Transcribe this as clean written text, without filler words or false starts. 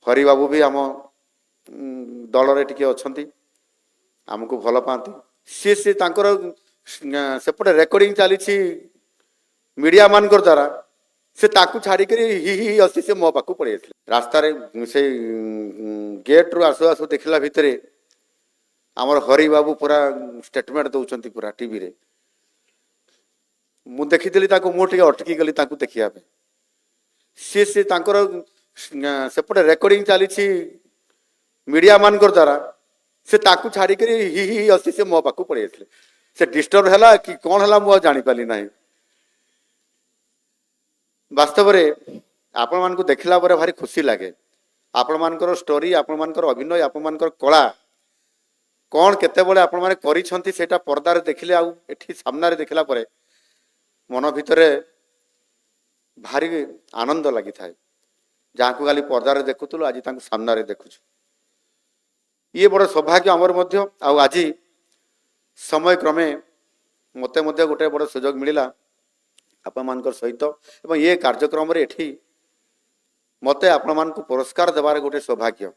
हरि बाबू भी आम दल टिके अच्छी आमको भल पाती सी तांकर सेपटे रेकर्डिंग चली मीडिया मान द्वारा से ताकू छाड़ी हि हि हसी से मो पाक पड़े रास्तार से गेट रु आसु आसु देखला भितर आमर हरि बाबू पूरा स्टेटमेंट दौरान पूरा टीवी रे मु देखी मुझे अटकी गली देखा सी तांकर सेपटे रेकर्डिंग चली मीडिया मान द्वारा से ताकू छाड़ी हि हि हसी से मो पाक पड़े से डिस्टर्ब है कि कौन है मुझे जापारि ना वास्तव में आपण मान देखला भारी खुशी लगे आपण मान स्टोरी आपण मान अभिनय आपण मान कला कौन केते आपण मैंने करिसेटा पर्दार देखिले आठी सामने देखला मन भितर भारी आनंद लगी थाए जहाँ को खाली पर्दार देखुलु आज सामने देखु ये बड़ सौभाग्य आमर मध्य आज समय क्रमे मते मध्य गोटे बड़ सुजोग मिला आपण मान सहित एवं ये कार्यक्रम एठी मते आपण मान पुरस्कार देवार गोटे सौभाग्य।